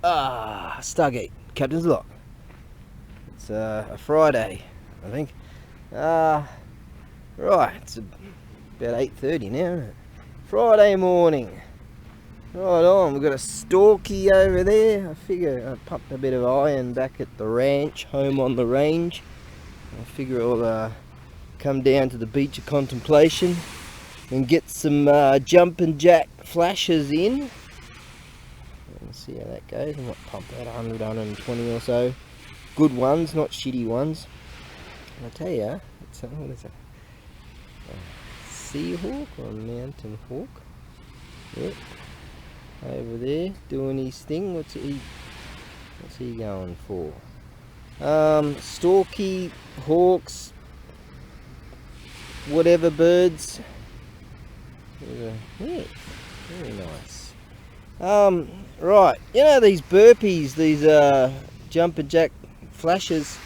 Stargate, Captain's Lock. It's a Friday, I think. Right, it's about 8:30 now, isn't it? Friday morning. Right on, we've got a Storky over there. I figure I pumped a bit of iron back at the ranch, home on the range. I figure I'll come down to the beach of contemplation and get some jumping jack flashes in. Let's see how that goes. I might pump out 100, 120 or so. Good ones, not shitty ones. And I tell you, what is it? A sea hawk or a mountain hawk? Yep. Over there, doing his thing. What's he going for? Storky, hawks, whatever birds. Yeah, very nice. Right, you know these burpees, these jumping jack flashes.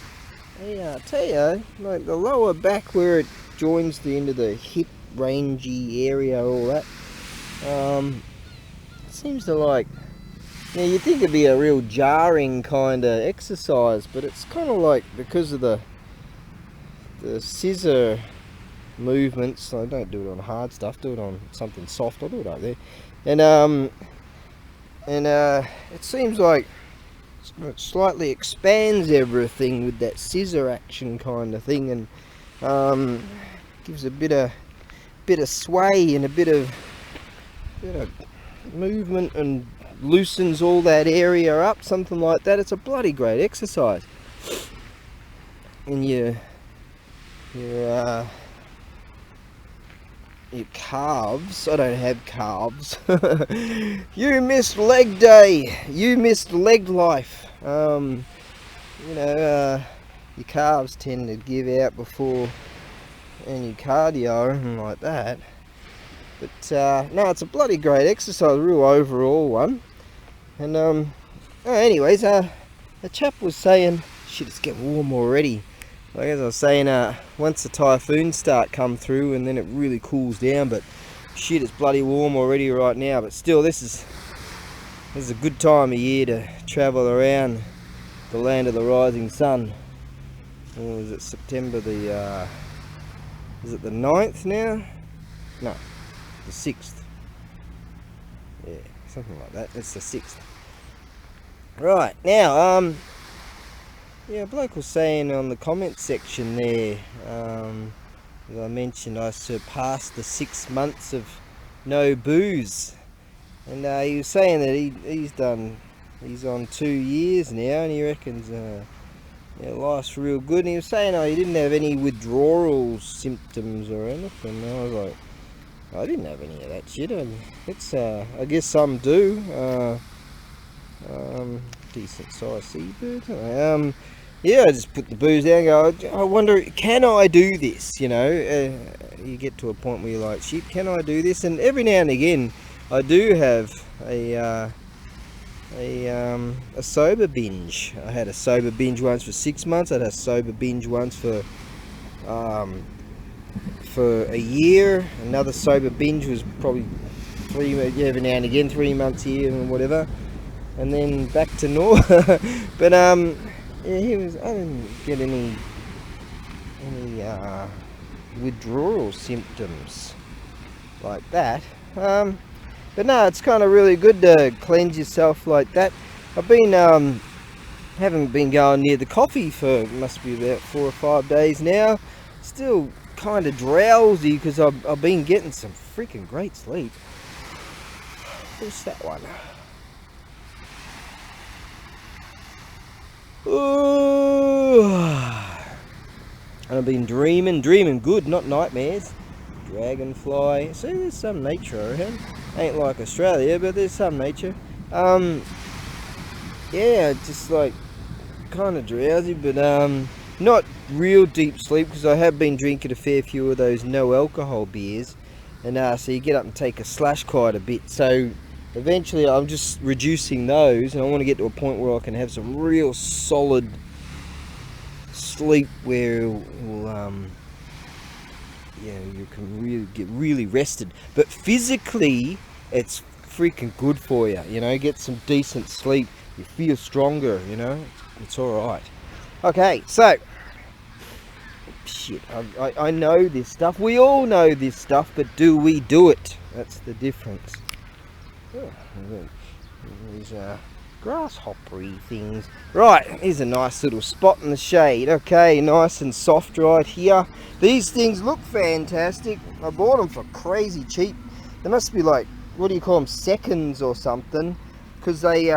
Yeah, I tell you, like the lower back where it joins the end of the hip rangy area, all that. Seems to like, you know, you'd think it'd be a real jarring kind of exercise, but it's kind of like because of the scissor movements. I don't do it on hard stuff, do it on something soft. I'll do it up there, and it seems like it slightly expands everything with that scissor action kind of thing, and gives a bit of sway and a bit of movement and loosens all that area up, something like that. It's a bloody great exercise. And your calves, I don't have calves. You missed leg day, you missed leg life. You know, your calves tend to give out before any cardio and like that. But no, it's a bloody great exercise, a real overall one. And anyways, the chap was saying, shit, it's getting warm already. Like as I was saying, once the typhoons start come through and then it really cools down, but shit, it's bloody warm already right now. But still, this is a good time of year to travel around the land of the rising sun. Or is it September the is it the 9th now? No, the 6th. Yeah, something like that. It's the 6th. Right, now, yeah, a bloke was saying on the comment section there, as I mentioned, I surpassed the 6 months of no booze. And he was saying that he's on 2 years now, and he reckons yeah, life's real good. And he was saying he didn't have any withdrawal symptoms or anything. And I was like, I didn't have any of that shit. And it's I guess some do. Decent sized seabird. Yeah, I just put the booze down and go, I wonder, can I do this? You know, you get to a point where you're like, shit, can I do this? And every now and again, I do have a sober binge. I had a sober binge once for 6 months. I had a sober binge once for a year. Another sober binge was probably every now and again, 3 months here and whatever. And then back to normal. But yeah, I didn't get any withdrawal symptoms like that. But no, it's kind of really good to cleanse yourself like that. I've been haven't been going near the coffee for must be about 4 or 5 days now. Still kind of drowsy because I've been getting some freaking great sleep. What's that one? Ooh. And I've been dreaming good, not nightmares. Dragonfly. See, there's some nature around. Ain't like Australia, but there's some nature. Yeah, just like kind of drowsy, but not real deep sleep because I have been drinking a fair few of those no alcohol beers, and so you get up and take a slash quite a bit. So eventually I'm just reducing those, and I want to get to a point where I can have some real solid sleep where we'll, yeah, you can really get really rested. But physically, it's freaking good for you, you know, get some decent sleep. you feel stronger, you know. It's alright. Okay, so shit, I know this stuff. We all know this stuff, but do we do it? That's the difference. Oh, these grasshoppery things. Right, here's a nice little spot in the shade. Okay, nice and soft right here. These things look fantastic. I bought them for crazy cheap. They must be like, what do you call them, seconds or something, because they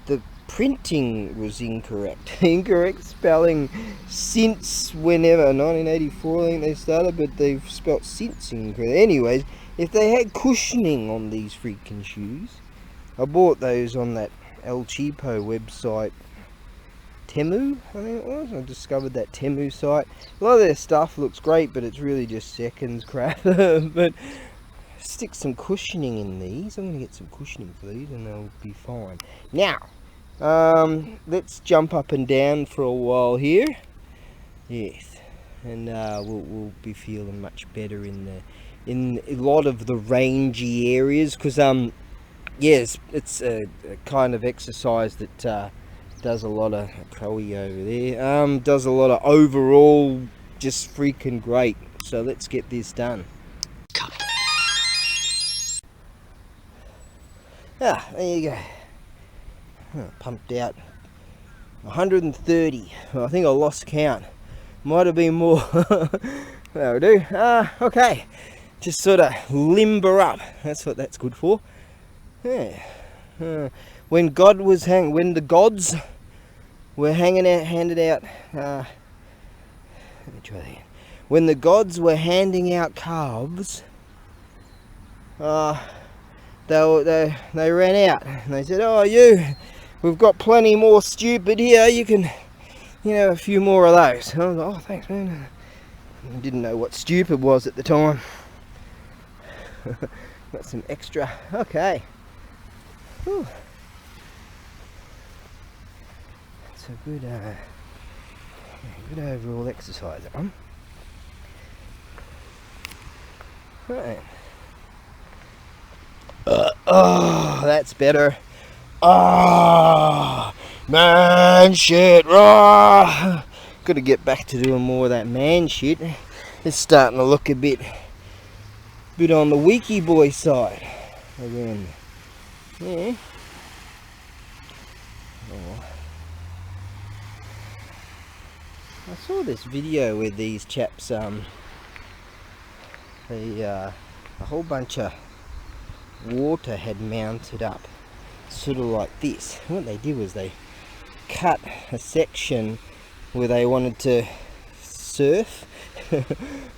the printing was incorrect. Incorrect spelling since whenever, 1984 I think they started, but they've spelt since incorrect. Anyways, if they had cushioning on these freaking shoes, I bought those on that El Cheapo website, Temu I think it was. I discovered that Temu site. A lot of their stuff looks great, but it's really just seconds crap. But stick some cushioning in these. I'm going to get some cushioning for these and they'll be fine. Now, let's jump up and down for a while here. Yes, and we'll be feeling much better in a lot of the rangy areas, because yes, it's a kind of exercise that does a lot of Chloe over there. Does a lot of overall, just freaking great. So let's get this done. Ah, there you go. Pumped out 130. I think I lost count. Might have been more. That'll do. Okay. Just sort of limber up. That's what that's good for. Yeah. When the gods were handed out. Let me try that again. When the gods were handing out calves, they ran out and they said, "Oh, we've got plenty more stupid here. You can, a few more of those." And I was like, "Oh, thanks, man." I didn't know what stupid was at the time. Got some extra. Okay. Whew. It's a good overall exercise, Right. Oh, that's better. Man shit. Got to get back to doing more of that man shit. It's starting to look a bit on the weaky boy side again. Yeah. Oh. I saw this video where these chaps a whole bunch of water had mounted up, sort of like this. What they did was they cut a section where they wanted to surf.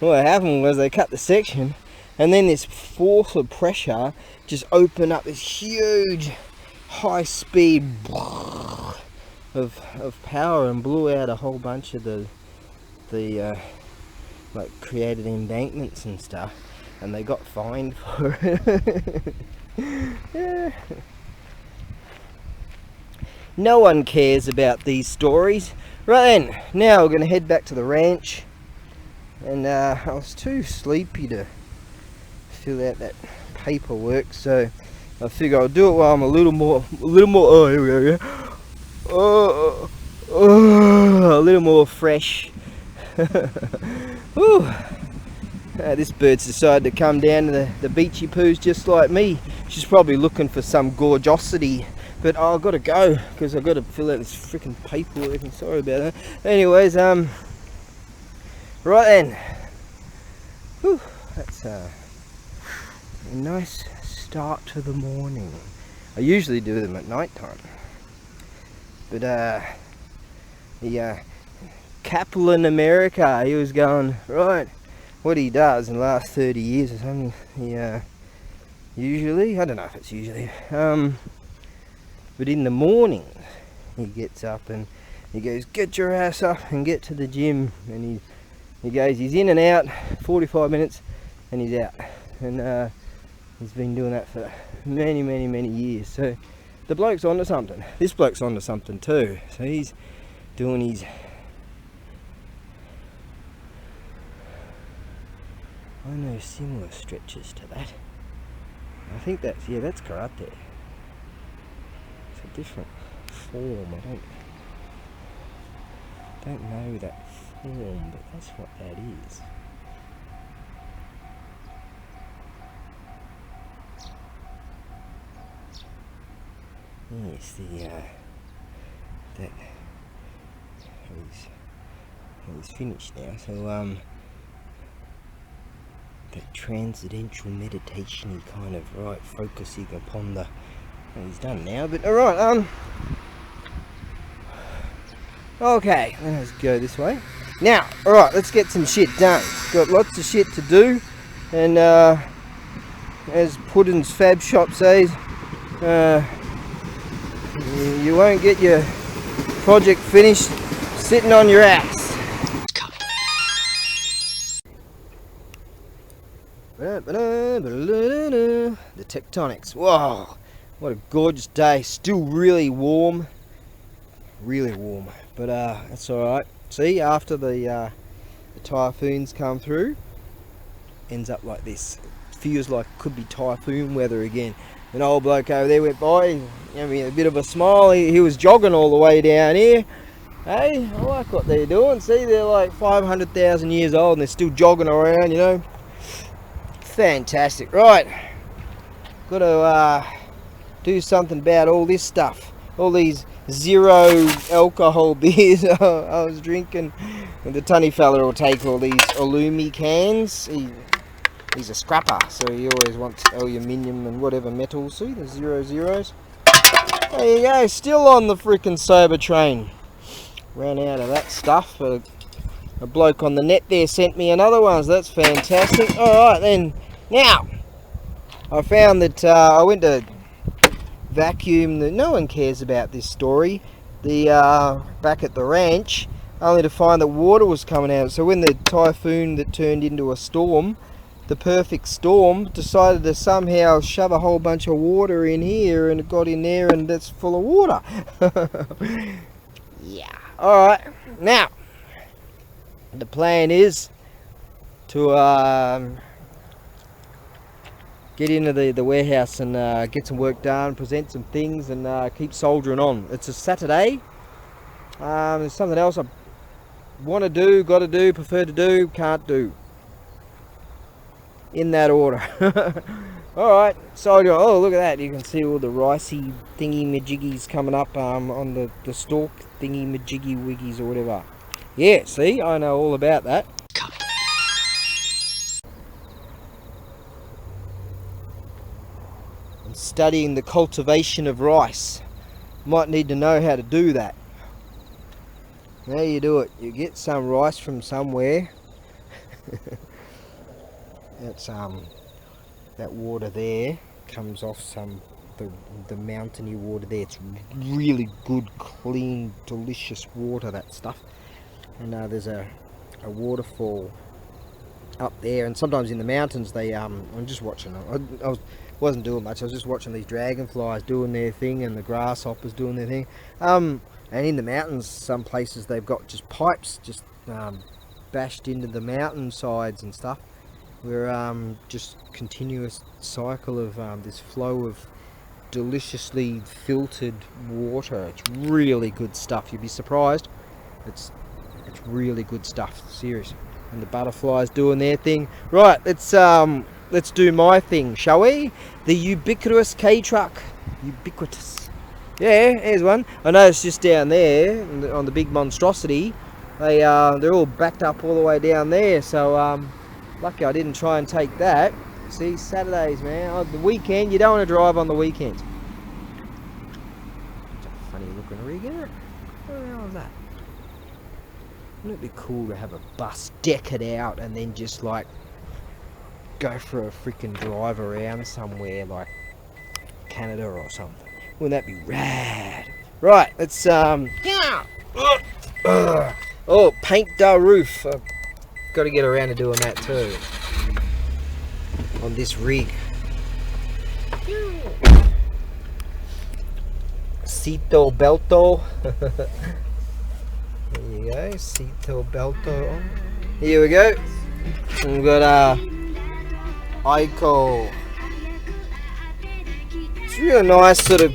What happened was they cut the section, and then this force of pressure just opened up this huge high speed of power and blew out a whole bunch of the like created embankments and stuff, and they got fined for it. Yeah. No one cares about these stories. Right then, now we're going to head back to the ranch, and I was too sleepy to fill out that paperwork, so I figure I'll do it while I'm a little more, oh, here we go, yeah. A little more fresh. This bird's decided to come down to the beachy poos just like me. She's probably looking for some gorgeosity, but I've got to go because I've got to fill out this freaking paperwork. I'm sorry about that. Anyways, right then. Whew, that's a nice start to the morning. I usually do them at night time, but the Kaplan America, he was going, right, what he does in the last 30 years or something, he usually, I don't know if it's usually, but in the morning he gets up and he goes, "Get your ass up and get to the gym," and he goes, he's in and out 45 minutes and he's out, and he's been doing that for many years. So the bloke's onto something. This bloke's onto something too. So he's doing his, I know similar stretches to that. I think that's, yeah, that's karate. a different form. I don't know that form, but that's what that is. Yes, that he's finished now. So that transcendental meditation-y kind of focusing upon the. Well, he's done now, but all right. Okay, let's go this way. Now, all right, let's get some shit done. Got lots of shit to do, and as Puddin's Fab Shop says, you won't get your project finished sitting on your ass. The tectonics. Whoa, what a gorgeous day. Still really warm, but that's all right. See, after the typhoons come through, ends up like this. Feels like it could be typhoon weather again. An old bloke over there went by, gave me a bit of a smile. He was jogging all the way down here. Hey, I like what they're doing. See, they're like 500,000 years old and they're still jogging around, you know. Fantastic. Right, got to do something about all this stuff. All these zero alcohol beers I was drinking. And the tunny fella will take all these alumi cans. He's a scrapper, so he always wants aluminium and whatever metals. See, the 00s. There you go, still on the freaking sober train. Ran out of that stuff, but a bloke on the net there sent me another one, so that's fantastic. Alright then, now, I found that I went to vacuum, no one cares about this story, back at the ranch, only to find that water was coming out. So when the typhoon that turned into a storm, the perfect storm, decided to somehow shove a whole bunch of water in here, and it got in there and that's full of water. Yeah. Alright, now the plan is to get into the warehouse and get some work done, present some things, and keep soldiering on. It's a Saturday. There's something else I want to do, got to do, prefer to do, can't do. In that order. Alright, so oh, look at that, you can see all the ricey thingy majiggies coming up on the stalk thingy majiggy wiggies or whatever. Yeah, see, I know all about that. I'm studying the cultivation of rice. Might need to know how to do that. How you do it? You get some rice from somewhere. That's that water there comes off the mountainy water there. It's really good, clean, delicious water, that stuff. And there's a waterfall up there, and sometimes in the mountains they I'm just watching. I wasn't doing much. I was just watching these dragonflies doing their thing and the grasshoppers doing their thing. And in the mountains, some places they've got just pipes just bashed into the mountain sides and stuff. We're just continuous cycle of this flow of deliciously filtered water. It's really good stuff. You'd be surprised. It's really good stuff. Serious. And the butterflies doing their thing. Right. Let's do my thing, shall we? The ubiquitous K-truck. Ubiquitous. Yeah, here's one. I noticed just down there on the big monstrosity. They're all backed up all the way down there. So lucky I didn't try and take that. See, Saturdays, man. On the weekend, you don't want to drive on the weekend. It's a funny looking rig, isn't it? What the hell is that? Wouldn't it be cool to have a bus, deck it out, and then just like go for a freaking drive around somewhere like Canada or something? Wouldn't that be rad? Right, let's yeah. Oh, paint the roof. I've got to get around to doing that too on this rig. Cito Belto. There you go, Cito Belto. Here we go. We've got Aiko. It's real nice, sort of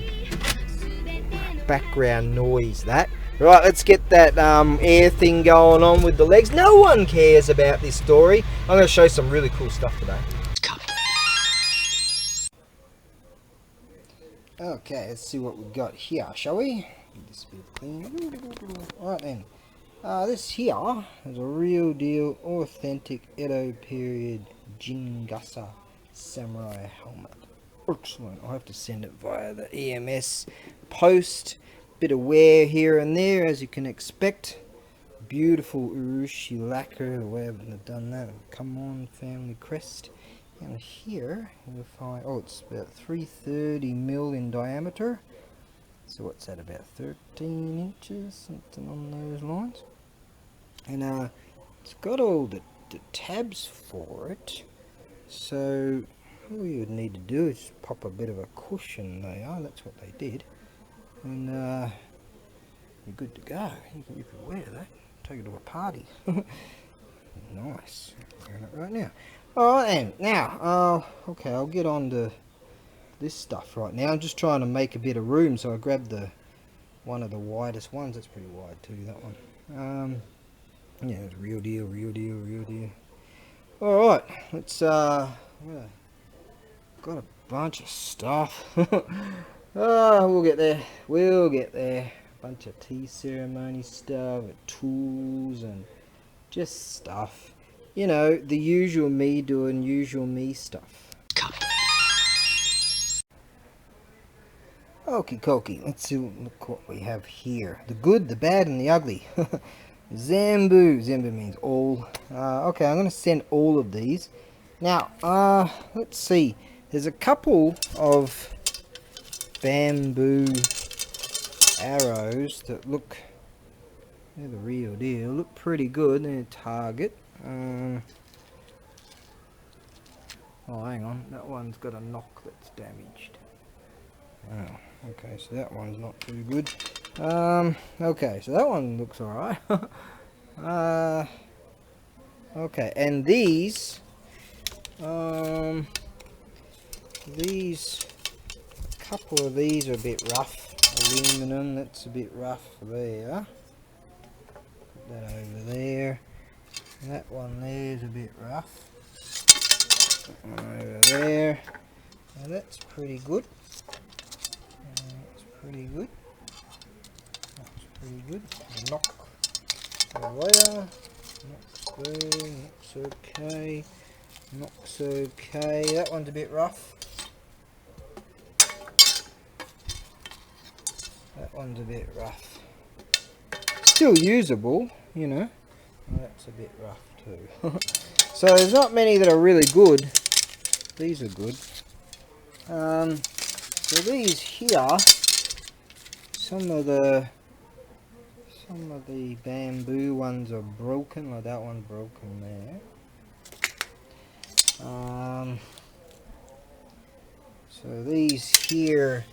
background noise, that. Right, let's get that air thing going on with the legs. No one cares about this story. I'm going to show some really cool stuff today. Okay, let's see what we've got here, shall we? Get this bit clean. Right then. This here is a real deal, authentic Edo period Jingasa samurai helmet. Excellent. I'll have to send it via the EMS post. Bit of wear here and there, as you can expect. Beautiful urushi lacquer, the way I've done that. Come on, family crest. And here you'll find, oh, it's about 330mm in diameter. So what's that, about 13 inches, something on those lines. And it's got all the tabs for it. So all you would need to do is pop a bit of a cushion there. That's what they did. And you're good to go. You can wear that. Take it to a party. Nice. I'm wearing it right now. Alright then, now, okay, I'll get on to this stuff right now. I'm just trying to make a bit of room, so I grabbed one of the widest ones. That's pretty wide too, that one. Yeah, it's real deal, real deal, real deal. Alright, let's, got a bunch of stuff. We'll get there, we'll get there. Bunch of tea ceremony stuff, tools, and just stuff. You know, the usual me doing usual me stuff. Okie dokie, let's see, look what we have here. The good, the bad, and the ugly. Zambu. Zambu means all. Okay, I'm going to send all of these. Now, let's see. There's a couple of bamboo arrows that look, they're the real deal. Look pretty good. They're Target. Oh, hang on, that one's got a knock that's damaged. Oh, okay, so that one's not too good. Okay, so that one looks alright. Okay, and these, a couple of these are a bit rough. Aluminum, that's a bit rough there. Put that over there. That one there's a bit rough. That one over there. Now that's pretty good. That's pretty good. That's pretty good. Knock away. Knocks there. Knocks okay. Knocks okay. That one's a bit rough. That one's a bit rough. Still usable, you know. That's a bit rough too. So there's not many that are really good. These are good. So these here, some of the bamboo ones are broken, like that one's broken there. So these here,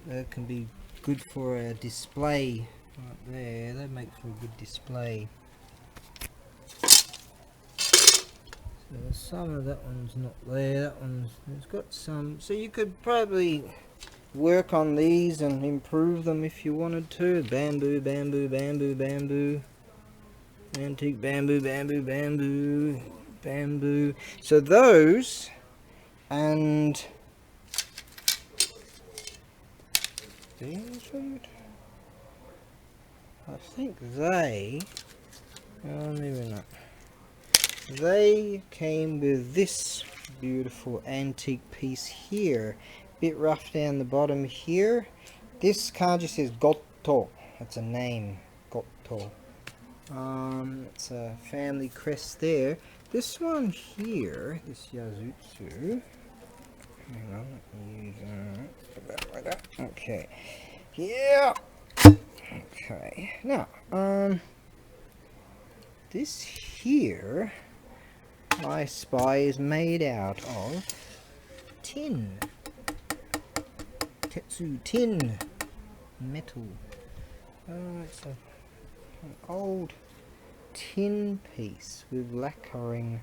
they can be good for a display right there. They make for a good display. So some of that one's not there. That one's, it's got some. So you could probably work on these and improve them if you wanted to. Bamboo, bamboo, bamboo, bamboo. Antique bamboo, bamboo, bamboo, bamboo. So those, and these, I think they, maybe not. They came with this beautiful antique piece here. Bit rough down the bottom here. This kanji says Goto. That's a name. Goto. It's a family crest there. This one here, this Yazutsu. Hang on, let me use put that like that. Okay. Yeah. Okay. Now, this here, I spy, is made out of tin. Tetsu tin. Metal. It's an old tin piece with lacquering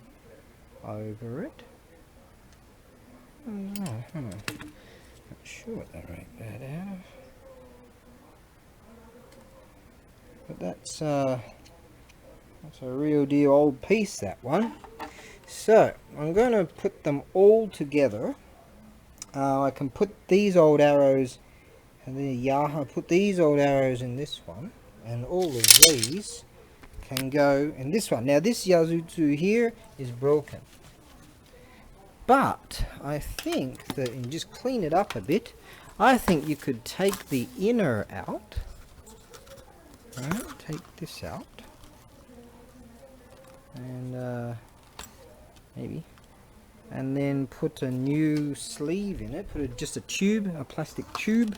over it. Oh, not sure what they make that out of. But that's a real deal old piece, that one. So I'm going to put them all together. I can put these old arrows, and I put these old arrows in this one, and all of these can go in this one. Now this Yazutsu here is broken, but I think that, and just clean it up a bit, I think you could take the inner out. Right, take this out, and maybe, and then put a new sleeve in it. Put just a tube, a plastic tube,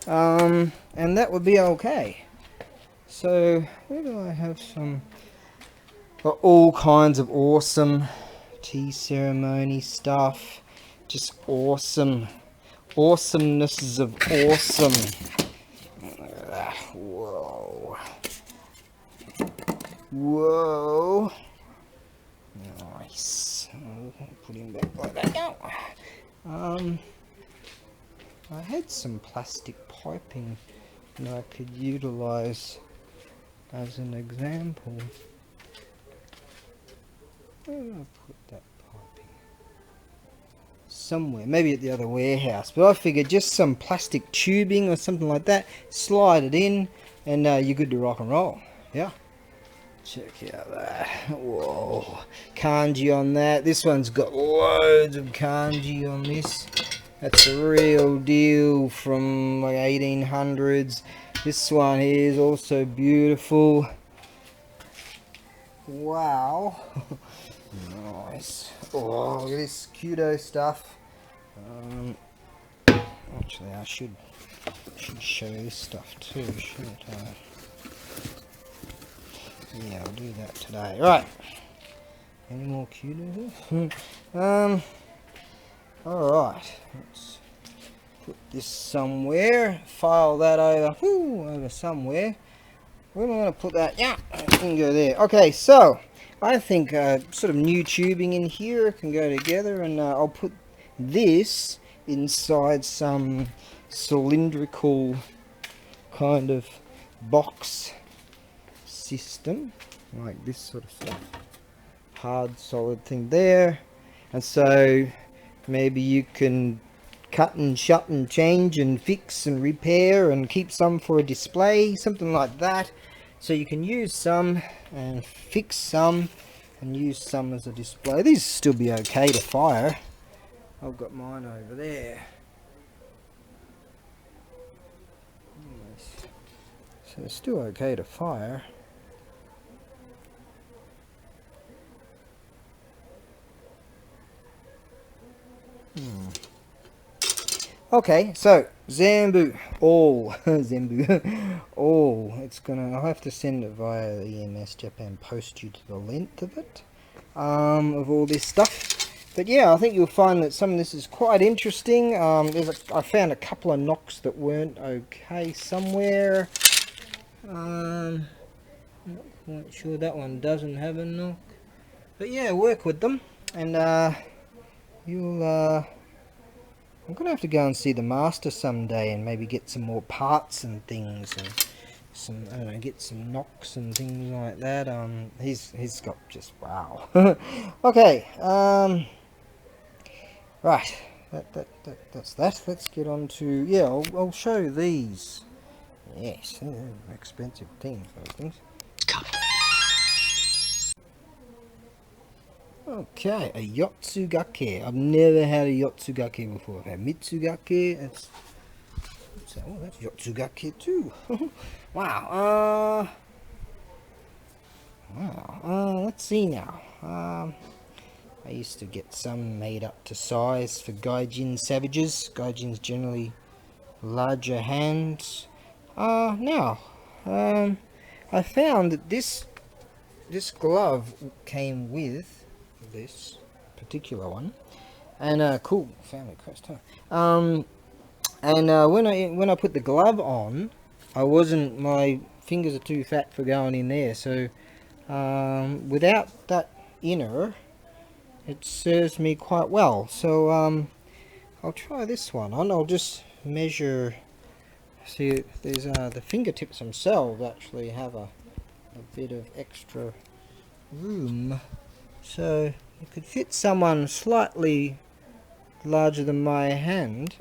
and that would be okay. So where do I have some? Got all kinds of awesome tea ceremony stuff. Just awesome, awesomenesses of awesome. Whoa. Whoa. Nice. Put him back like that. I had some plastic piping that I could utilize as an example. Where did I put that piping? Somewhere, maybe at the other warehouse, but I figured just some plastic tubing or something like that, slide it in, and you're good to rock and roll. Yeah. Check out that. Whoa. Kanji on that. This one's got loads of kanji on this. That's the real deal from like 1800s. This one here is also beautiful. Wow. Nice. Oh, look at this Kyudo stuff. Actually, I should show this stuff too, shouldn't I? Yeah, I'll do that today. Right. Any more Kyudo here? Alright. Let's put this somewhere. File that over. Over somewhere. Where am I going to put that? Yeah, it can go there. Okay, so I think sort of new tubing in here can go together, and I'll put this inside some cylindrical kind of box system, like this sort of stuff. Hard, solid thing there, and so maybe you can cut and shut and change and fix and repair and keep some for a display, something like that. So you can use some and fix some and use some as a display. These still be okay to fire. I've got mine over there. So it's still okay to fire. Okay, so Zambu, all Zambu, all. It's gonna. I'll have to send it via the EMS Japan Post due to the length of it, of all this stuff. But yeah, I think you'll find that some of this is quite interesting. I found a couple of knocks that weren't okay somewhere. Not quite sure that one doesn't have a knock. But yeah, work with them, and you'll. I'm gonna have to go and see the master someday and maybe get some more parts and things, and some, I don't know, get some knocks and things like that. He's got just wow. Okay, right. That's that. Let's get on to, yeah. I'll show these. Yes, expensive things, those things. Okay, a Yotsugake. I've never had a Yotsugake before. I've had Mitsugake. That's Yotsugake too. Wow. Let's see now. I used to get some made up to size for Gaijin savages. Gaijins generally larger hands. Now, I found that this glove came with this particular one, and cool family crest, huh? And when I put the glove on, my fingers are too fat for going in there, so without that inner, it serves me quite well. So I'll try this one on. I'll just measure see, there's the fingertips themselves actually have a bit of extra room, so you could fit someone slightly larger than my hand,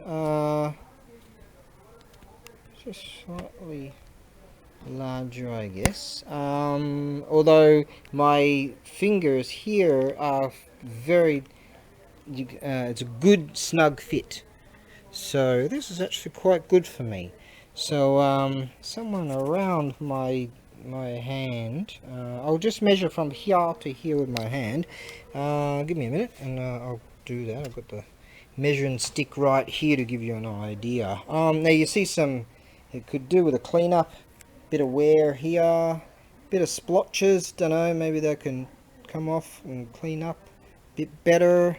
just slightly larger, I guess. Although my fingers here are very, it's a good snug fit. So this is actually quite good for me. So someone around my hand, I'll just measure from here to here with my hand. Give me a minute and I'll do that. I've got the measuring stick right here to give you an idea. Now you see some, it could do with a cleanup, bit of wear here, bit of splotches, don't know, maybe they can come off and clean up a bit better.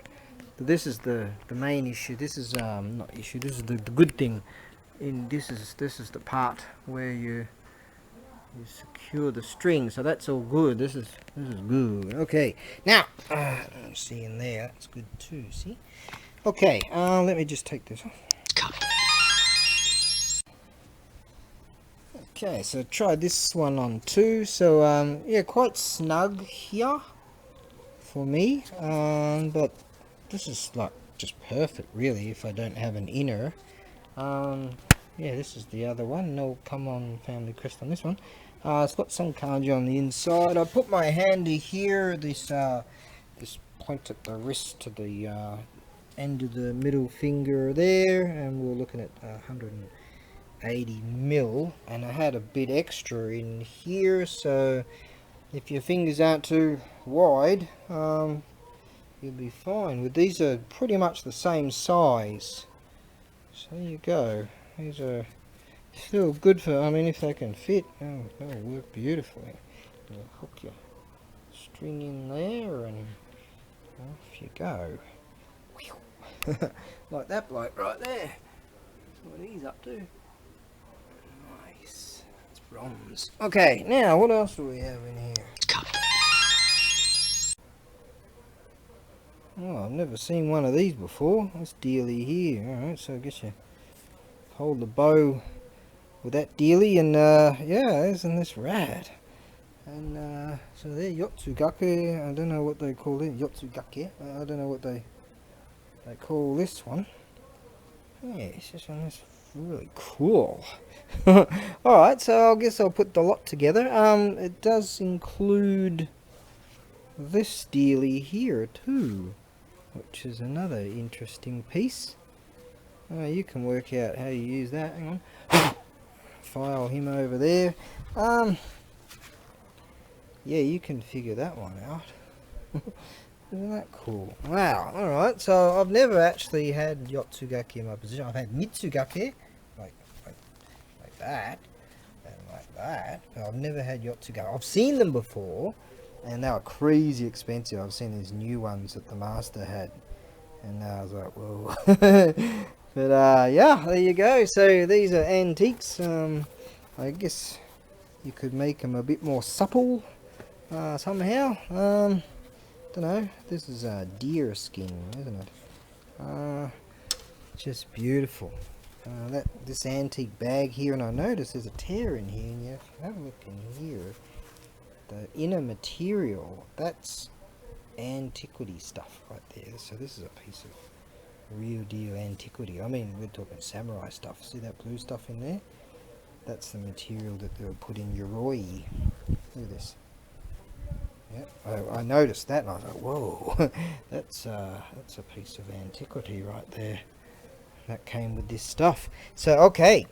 But this is the main issue. This is not issue, this is the good thing. This is the part where you secure the string, so that's all good. This is good. Okay, now see in there, that's good too. See. Okay, let me just take this off. Okay, so try this one on too. So yeah, quite snug here for me, but this is like just perfect really if I don't have an inner. Yeah, this is the other one. No come on family crest on this one. It's got some kanji on the inside. I put my handy here, this point at the wrist to the end of the middle finger there, and we're looking at 180 mil, and I had a bit extra in here, so if your fingers aren't too wide, you'll be fine. With these are pretty much the same size, so there you go. These are still good for, I mean, if they can fit, they'll work beautifully. You'll hook your string in there and off you go. Like that bloke right there. That's what he's up to. Nice. It's bronze. Okay, now what else do we have in here? Oh, I've never seen one of these before. This dealie here. Alright, so I guess you hold the bow with that dealie, and yeah, isn't this rad? And so they're yotsugake. I don't know what they call it. Yotsugake. I don't know what they call this one. Yeah, it's just one that's really cool. Alright, so I guess I'll put the lot together. It does include this dealie here too, which is another interesting piece. You can work out how you use that. Hang on. File him over there. Yeah, you can figure that one out. Isn't that cool? Wow. Alright, so I've never actually had yotsugake in my position. I've had mitsugake, like that, and like that, but I've never had yotsugake. I've seen them before, and they were crazy expensive. I've seen these new ones that the master had, and I was like, whoa. But yeah, there you go. So these are antiques. I guess you could make them a bit more supple somehow. Don't know. This is deer skin, isn't it? Just beautiful. This antique bag here, and I noticed there's a tear in here. And you have a look in here. The inner material, that's antiquity stuff right there. So this is a piece of real deal antiquity. I mean, we're talking samurai stuff. See that blue stuff in there? That's the material that they'll put in yoroi. Look at this. Yeah, I noticed that and I was like, whoa, that's a piece of antiquity right there. That came with this stuff. So okay,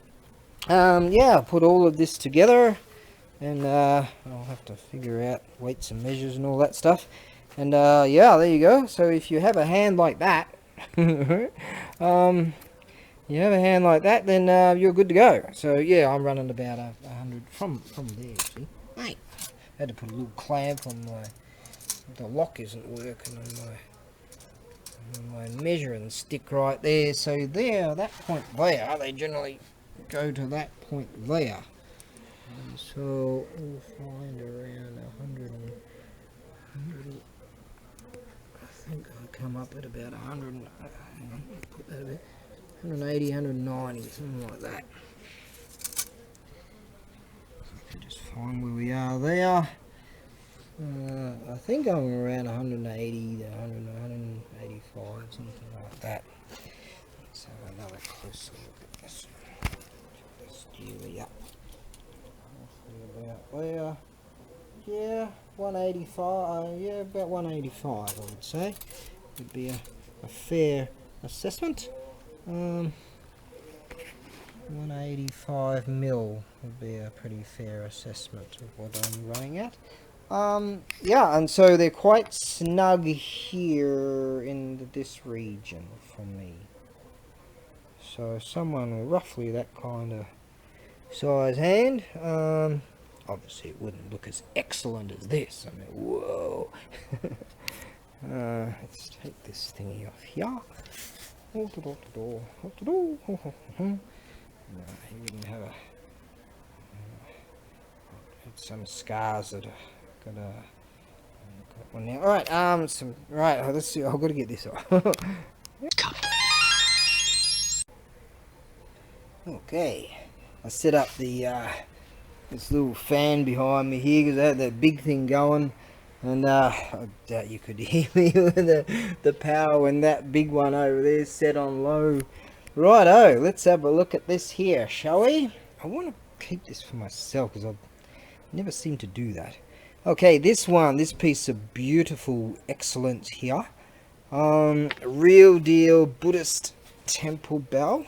yeah, put all of this together, and I'll have to figure out weights and measures and all that stuff. And yeah, there you go. So if you have a hand like that, you have a hand like that, then you're good to go. So yeah, I'm running about 100 from there. See, mate, I had to put a little clamp on the lock isn't working on my measuring stick right there. So there, that point there, they generally go to that point there. And so we'll find around 100. I think I'll come up at about 100. Hang on, put that a bit. 180, 190, something like that. time where we are there. I think I'm around 180 to 185, something like that. Let's have another closer look at this. This geely up. About there. Yeah, 185. Yeah, about 185, I would say. Would be a fair assessment. 185 mil would be a pretty fair assessment of what I'm running at. Yeah, and so they're quite snug here in this region for me. So someone with roughly that kind of size hand, obviously it wouldn't look as excellent as this. I mean, whoa. Let's take this thingy off here. No, he wouldn't have a... some scars that are gonna... got one now. Alright, right, let's see, I've got to get this off. Okay, I set up the this little fan behind me here because I had that big thing going, and I doubt you could hear me with the power when that big one over there is set on low. Righto, let's have a look at this here, shall we? I want to keep this for myself because I've never seemed to do that. Okay, this piece of beautiful excellence here, real deal Buddhist temple bell.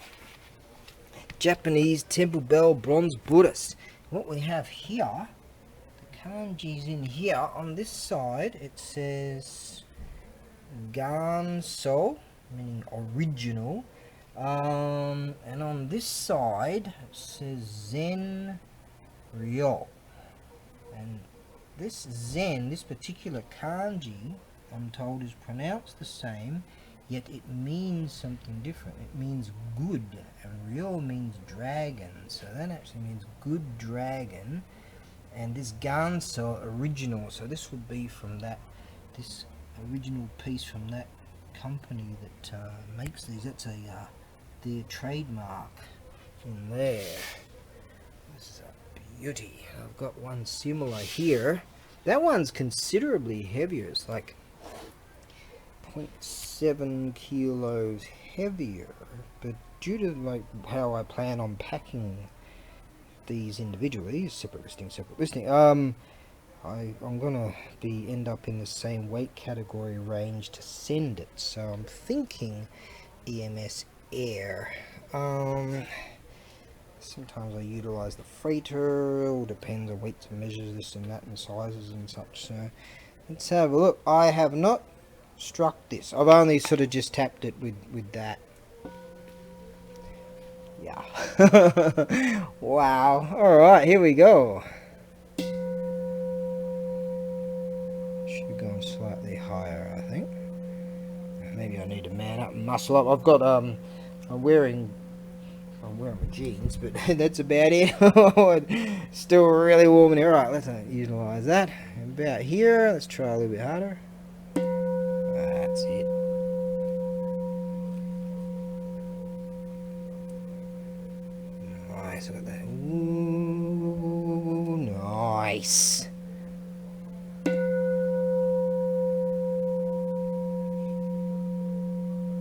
Japanese temple bell bronze Buddhist. What we have here, the kanji's in here. On this side it says Ganso, meaning original, and on this side it says Zen Ryo. And this Zen, this particular kanji, I'm told, is pronounced the same, yet it means something different. It means good, and Ryo means dragon, so that actually means good dragon. And this Ganso original, so this would be from that, this original piece from that company that makes these. That's their trademark in there. This is a beauty. I've got one similar here. That one's considerably heavier. It's like 0.7 kilos heavier, but due to like how I plan on packing these individually, separate listing, I'm gonna end up in the same weight category range to send it, so I'm thinking EMS air. Sometimes I utilize the freighter. It all depends on weights and measures, this and that, and sizes and such. So let's have a look. I have not struck this. I've only sort of just tapped it with that. Yeah. Wow. Alright, here we go. Should be going slightly higher, I think. Maybe I need to man up and muscle up. I've got I'm wearing my jeans, but that's about it. Still really warm in here. Alright, let's utilize that. About here, let's try a little bit harder. That's it. Nice, look at that. Ooh, nice.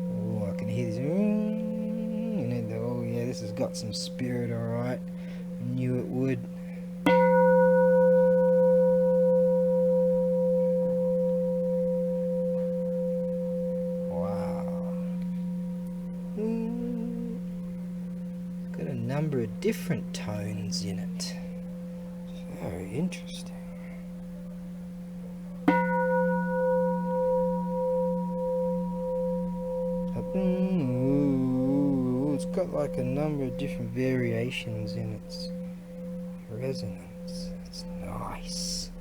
Oh, I can hear this. And oh yeah, this has got some spirit, alright. I knew it would. Number of different tones in it. Very interesting. Ooh, it's got like a number of different variations in its resonance. It's nice.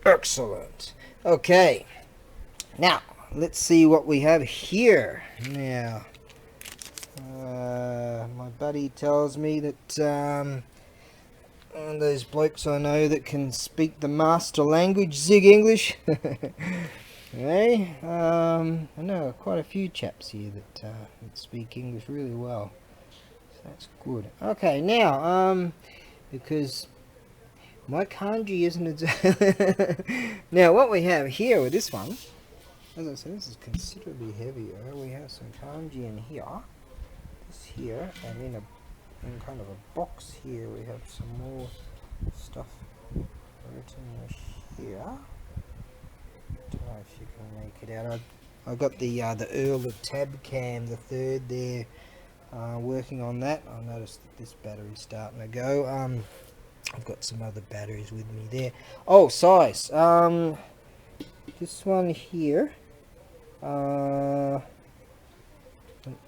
Excellent. Okay, now let's see what we have here. Now, my buddy tells me that those blokes I know that can speak the master language, Zig English, Okay, I know quite a few chaps here that speak English really well, so that's good. Okay, now, because my kanji isn't now what we have here with this one, as I said, this is considerably heavier. We have some kanji in here, this here, and in kind of a box here we have some more stuff written here. Don't know if you can make it out. I got the Earl of Tabcam the third there, working on that. I noticed that this battery's starting to go. I've got some other batteries with me there. Oh, size. This one here. Let's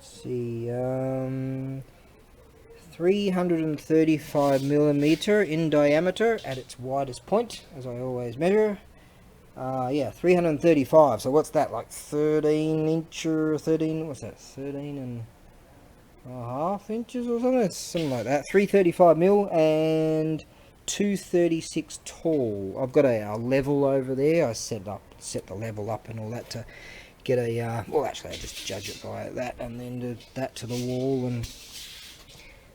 see. 335 millimeter in diameter at its widest point, as I always measure. Yeah, 335. So what's that, like 13 inch or 13? What's that? 13 and a half inches or something? It's something like that. 335 mil and 236 tall. I've got a level over there. I set the level up and all that to get a. Well, actually, I just judge it by that, and then do that to the wall, and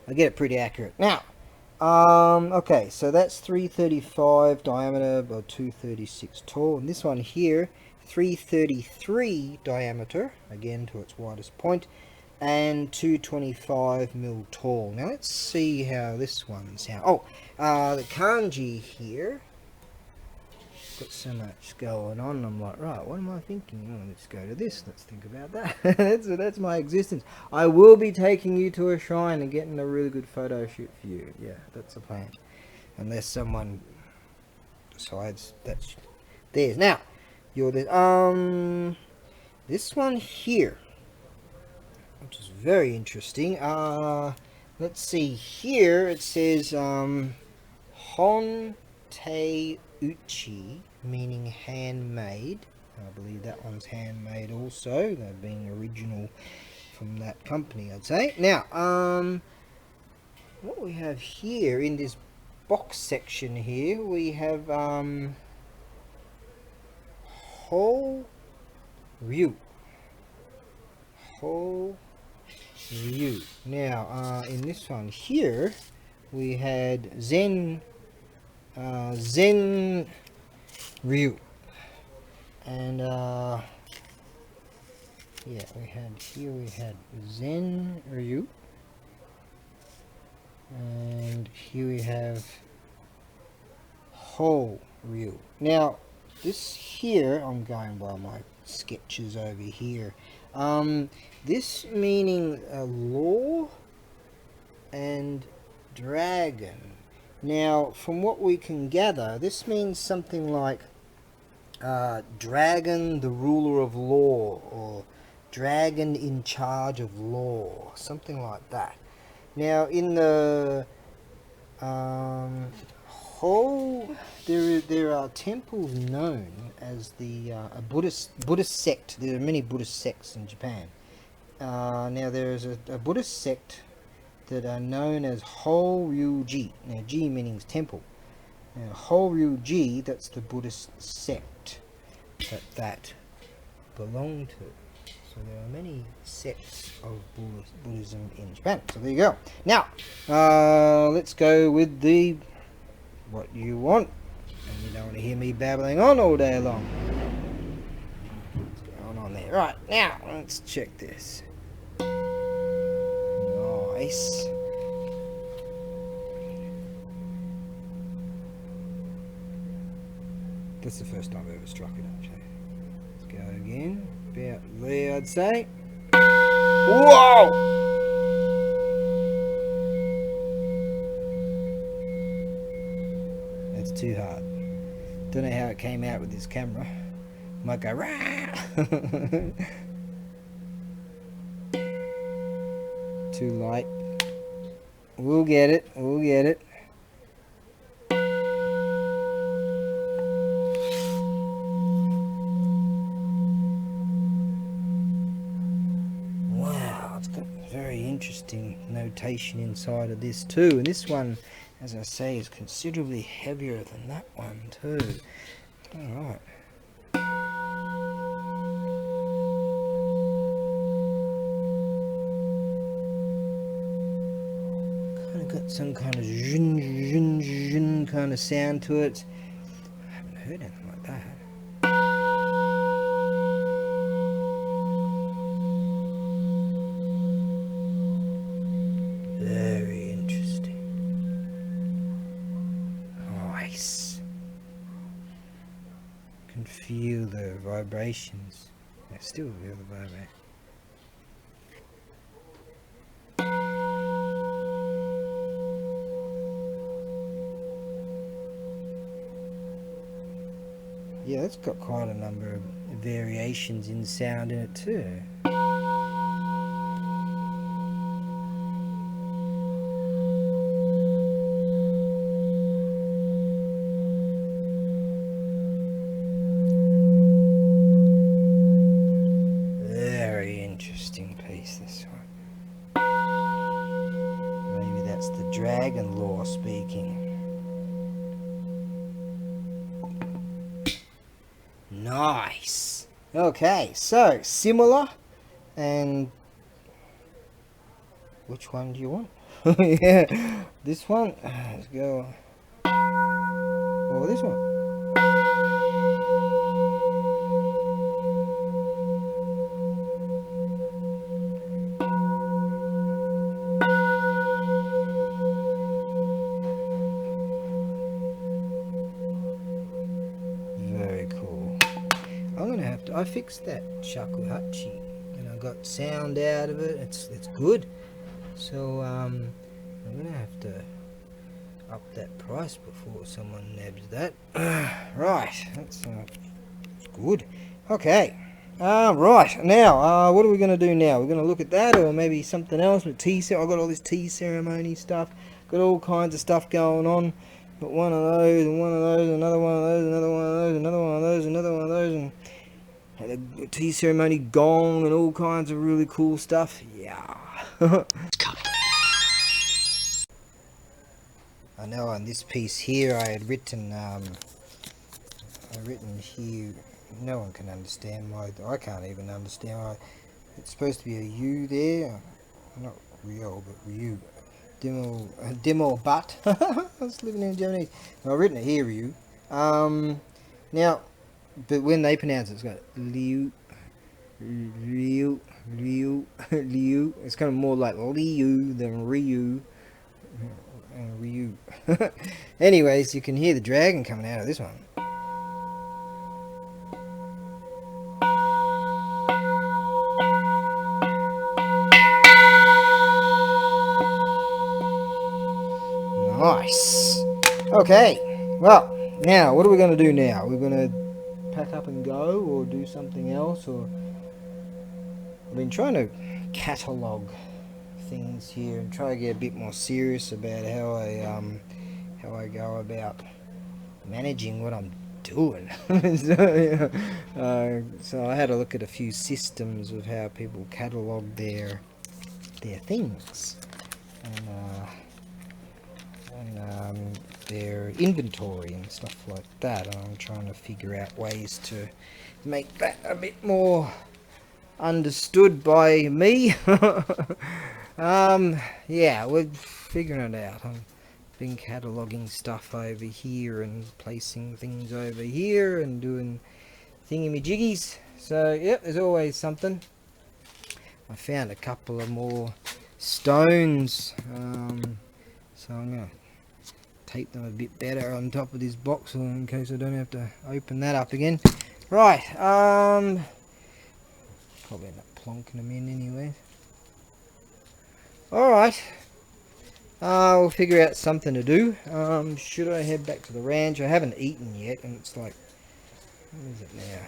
I get it pretty accurate. Now, okay, so that's 335 diameter by 236 tall, and this one here, 333 diameter, again to its widest point, and 225 mil tall. Now let's see how this one sounds. Oh, the kanji here, got so much going on, I'm like, right, what am I thinking? Oh, let's go to this, let's think about that. that's my existence. I will be taking you to a shrine and getting a really good photo shoot for you. Yeah, that's the plan. Unless someone decides that's theirs. Now, you're the, this one here, which is very interesting. Let's see here, it says, Hon Te Uchi, meaning handmade. I believe that one's handmade also. They've been original from that company, I'd say. Now, what we have here in this box section here, we have Ho Ryu. Ho Ryu. Now, in this one here, we had Zen Ryu, and yeah, we had Zen Ryu, and here we have Ho Ryu. Now this here, I'm going by my sketches over here, this meaning law and dragon. Now, from what we can gather, this means something like dragon, the ruler of law, or dragon in charge of law, something like that. Now, in the whole, there are temples known as the a Buddhist sect. There are many Buddhist sects in Japan. Now, there is a Buddhist sect that are known as Ho-Ryu-ji. Now, ji meaning temple. Now, Ho-Ryu-ji, that's the Buddhist sect that belong to. So there are many sects of Buddhism in Japan. So there you go. Now, let's go with the what you want. And you don't want to hear me babbling on all day long. What's going on there? Right, now, let's check this. Nice. That's the first time I've ever struck it, actually. Let's go again. About there, I'd say. Whoa! That's too hard. Don't know how it came out with this camera. Might go rah! Too light. We'll get it. We'll get it. Wow, it's got very interesting notation inside of this too. And this one, as I say, is considerably heavier than that one too. Alright. got some kind of zhun, zhun, zhun kind of sound to it. I haven't heard anything like that. Very interesting. Nice. Can feel the vibrations. I still feel the vibration. Yeah, it's got quite a number of variations in sound in it too. Very interesting piece, this one. Maybe that's the dragon law speaking. Nice. Okay, so similar, and which one do you want? Yeah, this one. Let's go. Or this one. Very cool. I'm gonna have to. I fixed that shakuhachi, and I got sound out of it. It's good. So I'm gonna have to up that price before someone nabs that. Right, that's good. Okay. Right now, what are we gonna do now? We're gonna look at that, or maybe something else with tea. I got all this tea ceremony stuff. Got all kinds of stuff going on. Got one of those, and one of those, another one of those, another one of those, another one of those, another one of those, and had a tea ceremony gong and all kinds of really cool stuff. Yeah. I know on this piece here I had written here, no one can understand why, I can't even understand why, it's supposed to be a U there, not Ryo but Ryu, Demo But, I was living in Japanese, and I've written it here Ryu, now, but when they pronounce it, it's got Liu, Ryu, Liu, it's kind of more like Liu than Ryu. Ryu. Anyways, you can hear the dragon coming out of this one. Nice. Okay. Well, now what are we going to do now? We're going to pack up and go, or do something else, or I've been trying to catalogue things here and try to get a bit more serious about how I go about managing what I'm doing. So I had a look at a few systems of how people catalogue their things and their inventory and stuff like that. And I'm trying to figure out ways to make that a bit more understood by me. Yeah, we're figuring it out. I've been cataloguing stuff over here and placing things over here and doing thingy-majiggies. So, yep, there's always something. I found a couple of more stones, so I'm going to tape them a bit better on top of this box in case I don't have to open that up again. Right, probably end up plonking them in anyway. Alright, we'll figure out something to do. Should I head back to the ranch? I haven't eaten yet, and it's like, what is it now?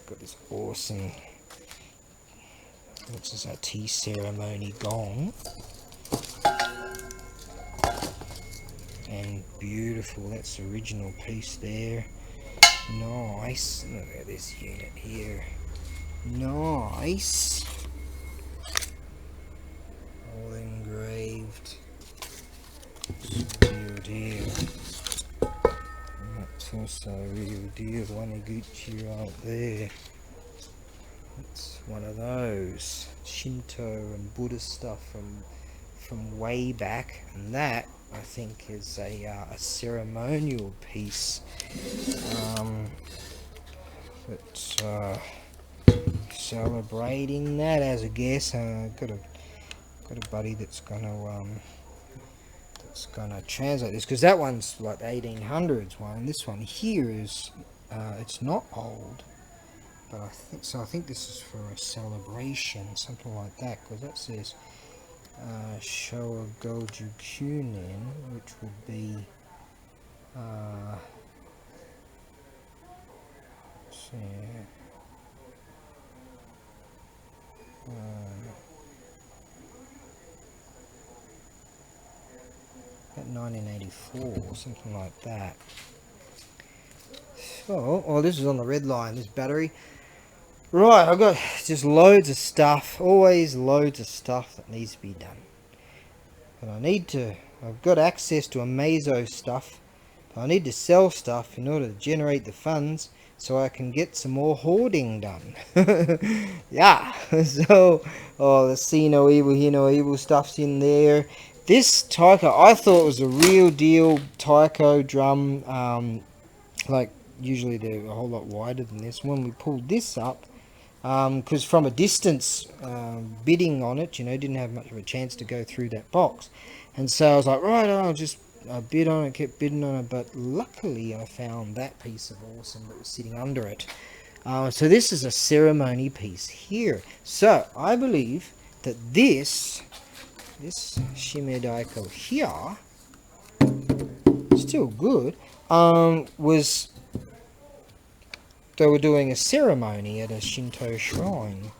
Got this awesome, what's this, a tea ceremony gong. And beautiful, that's the original piece there. Nice, look at this unit here. Nice. All engraved. Real deal. And that's also a real deal. Waniguchi right there. It's one of those Shinto and Buddhist stuff from from way back, and that I think is a ceremonial piece. It's celebrating that as a guess. Got a buddy that's gonna translate this, because that one's like the 1800s one. This one here is it's not old, but I think this is for a celebration, something like that, because that says Showa Goju Kyunin, which would be let's see, about 1984, something like that. So, oh, this is on the red line, this battery. Right, I've got just loads of stuff, always loads of stuff that needs to be done. But I've got access to Amazo stuff, but I need to sell stuff in order to generate the funds so I can get some more hoarding done. Yeah, so, oh, the see no evil, hear no evil stuff's in there. This taiko, I thought was a real deal taiko drum, like usually they're a whole lot wider than this. When we pulled this up, because from a distance, bidding on it, didn't have much of a chance to go through that box. And so I was like, right, I'll just bid on it, kept bidding on it, but luckily I found that piece of awesome that was sitting under it. So this is a ceremony piece here. So I believe that this Shimedaiko here, still good, was... They were doing a ceremony at a Shinto shrine.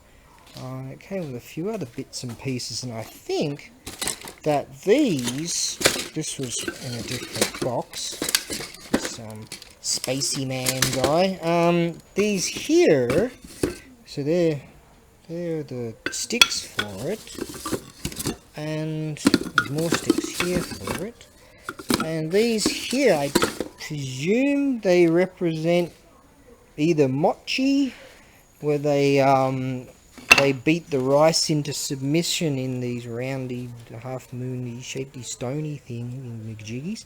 It came with a few other bits and pieces, and I think that this was in a different box. This Spacey Man guy. These here, so they're the sticks for it, and there's more sticks here for it. And these here, I presume they represent either mochi, where they beat the rice into submission in these roundy, half moony, shapedy, stony thing in McJiggies,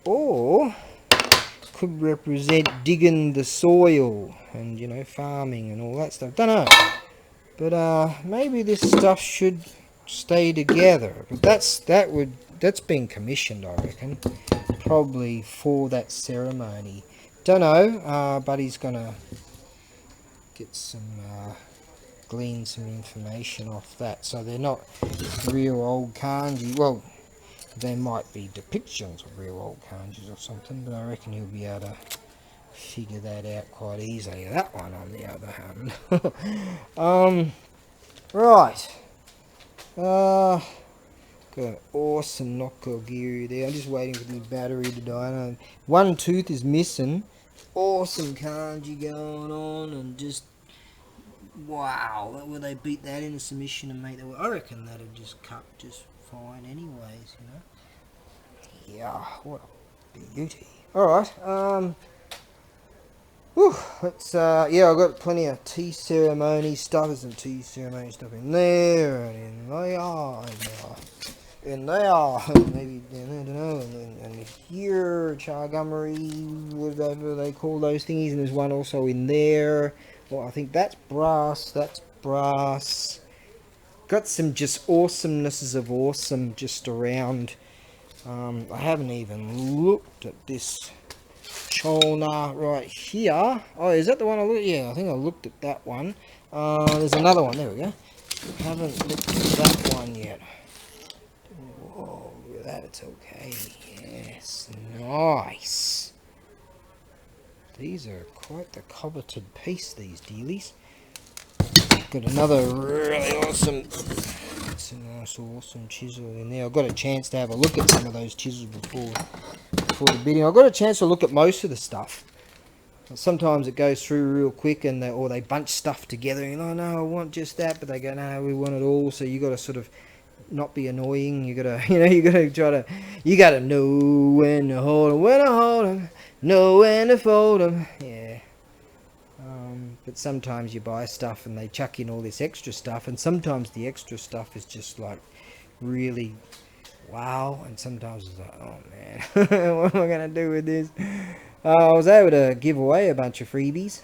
or could represent digging the soil and farming and all that stuff. Don't know, but maybe this stuff should stay together. But that's been commissioned, I reckon. Probably for that ceremony. Don't know, but he's gonna get glean some information off that. So they're not real old kanji. Well, they might be depictions of real old kanjis or something, but I reckon he'll be able to figure that out quite easily. That one, on the other hand. Right. Got an awesome Nokogiri there. I'm just waiting for the battery to die. One tooth is missing. Awesome kanji going on, and just wow, will they beat that into submission and make that work? I reckon that'd just cut just fine anyways, Yeah, what a beauty. Alright, let's yeah, I've got plenty of tea ceremony stuff. There's some tea ceremony stuff in there, and in there, and there, maybe, I don't know, and here, Chargummery, whatever they call those thingies, and there's one also in there. Well, I think that's brass, Got some just awesomenesses of awesome just around. I haven't even looked at this Chona right here. Oh, is that the one I looked at? Yeah, I think I looked at that one. There's another one, there we go. Haven't looked at that one yet. Whoa, look at that, it's okay. Yes, nice. These are quite the coveted piece, these dealies. Got another really awesome, it's a nice awesome chisel in there. I've got a chance to have a look at some of those chisels before the bidding. I've got a chance to look at most of the stuff. Sometimes it goes through real quick, and they bunch stuff together, and no, I want just that, but they go, no, we want it all. So you got to sort of not be annoying. You gotta, you gotta know when to hold them, know when to fold them. Yeah. but sometimes you buy stuff and they chuck in all this extra stuff, and sometimes the extra stuff is just like really wow, and sometimes it's like, oh man, what am I gonna do with this? I was able to give away a bunch of freebies.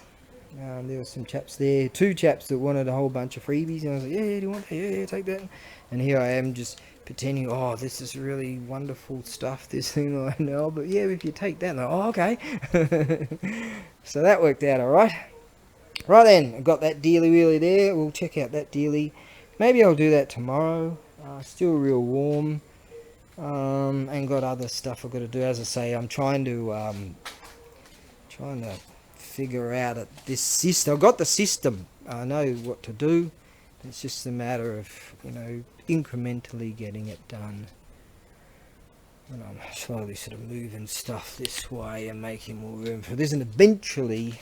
There were some chaps there, 2 chaps that wanted a whole bunch of freebies, and I was like, yeah, do you want that? Yeah, take that. And here I am just pretending, oh, this is really wonderful stuff, this thing that I know, but yeah, if you take that, like, oh, okay. So that worked out alright. Right then, I've got that dealy wheelie there. We'll check out that dealy. Maybe I'll do that tomorrow. Still real warm. And got other stuff I've got to do. As I say, I'm trying to figure out this system. I've got the system. I know what to do. It's just a matter of, you know, incrementally getting it done. And I'm slowly sort of moving stuff this way and making more room for this. And eventually,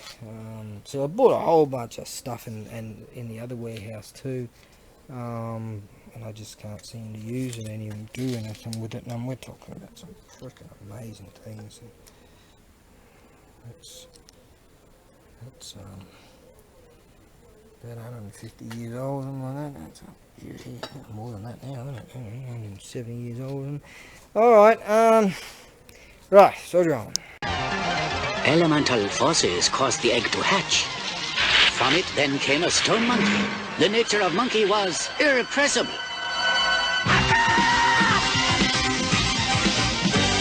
so I bought a whole bunch of stuff in the other warehouse too. And I just can't seem to use it any and do anything with it. And we're talking about some freaking amazing things. That's about 150 years old, something like that. That's more than that now, isn't it? 170 years old. Alright, right, soldier on. Elemental forces caused the egg to hatch. From it then came a stone monkey. The nature of monkey was irrepressible.